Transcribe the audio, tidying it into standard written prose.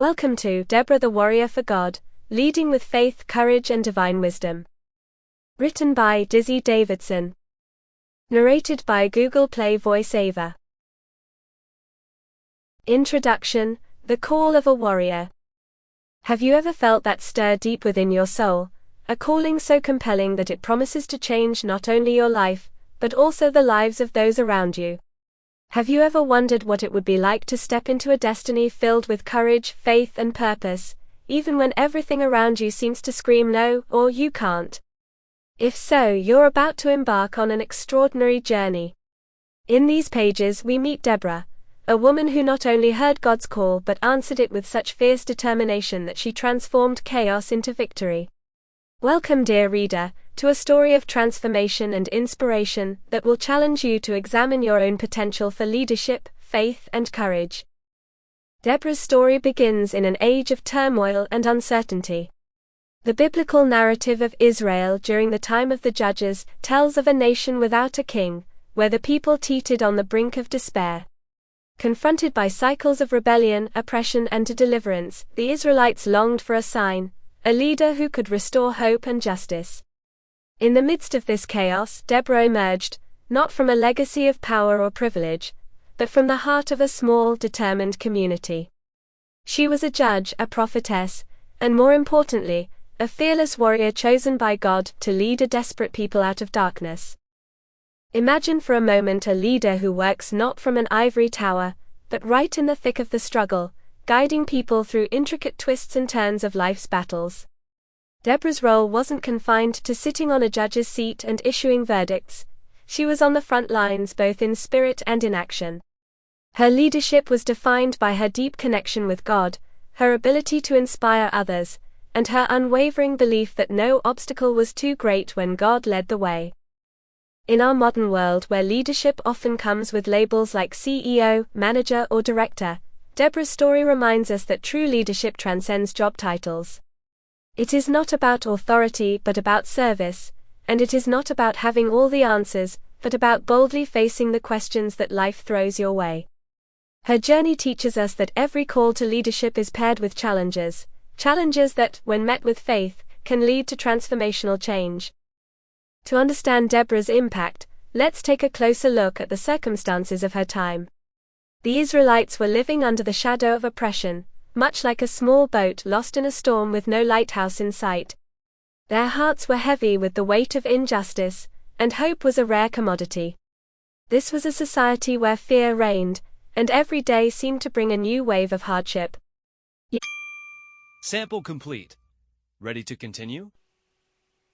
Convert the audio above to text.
Welcome to Deborah the Warrior for God, Leading with Faith, Courage and Divine Wisdom. Written by Davidson. Narrated by Google Play VoiceOver. Introduction: The Call of a Warrior. Have you ever felt that stir deep within your soul, a calling so compelling that it promises to change not only your life, but also the lives of those around you? Have you ever wondered what it would be like to step into a destiny filled with courage, faith, and purpose, even when everything around you seems to scream no, or you can't? If so, you're about to embark on an extraordinary journey. In these pages, we meet Deborah, a woman who not only heard God's call but answered it with such fierce determination that she transformed chaos into victory. Welcome, dear reader, to a story of transformation and inspiration that will challenge you to examine your own potential for leadership, faith, and courage. Deborah's story begins in an age of turmoil and uncertainty. The biblical narrative of Israel during the time of the Judges tells of a nation without a king, where the people teetered on the brink of despair. Confronted by cycles of rebellion, oppression, and deliverance, the Israelites longed for a sign, a leader who could restore hope and justice. In the midst of this chaos, Deborah emerged, not from a legacy of power or privilege, but from the heart of a small, determined community. She was a judge, a prophetess, and more importantly, a fearless warrior chosen by God to lead a desperate people out of darkness. Imagine for a moment a leader who works not from an ivory tower, but right in the thick of the struggle, guiding people through intricate twists and turns of life's battles. Deborah's role wasn't confined to sitting on a judge's seat and issuing verdicts. She was on the front lines both in spirit and in action. Her leadership was defined by her deep connection with God, her ability to inspire others, and her unwavering belief that no obstacle was too great when God led the way. In our modern world, where leadership often comes with labels like CEO, manager, or director, Deborah's story reminds us that true leadership transcends job titles. It is not about authority but about service, and it is not about having all the answers, but about boldly facing the questions that life throws your way. Her journey teaches us that every call to leadership is paired with challenges that, when met with faith, can lead to transformational change. To understand Deborah's impact, let's take a closer look at the circumstances of her time. The Israelites were living under the shadow of oppression, much like a small boat lost in a storm with no lighthouse in sight. Their hearts were heavy with the weight of injustice, and hope was a rare commodity. This was a society where fear reigned, and every day seemed to bring a new wave of hardship. Sample complete. Ready to continue?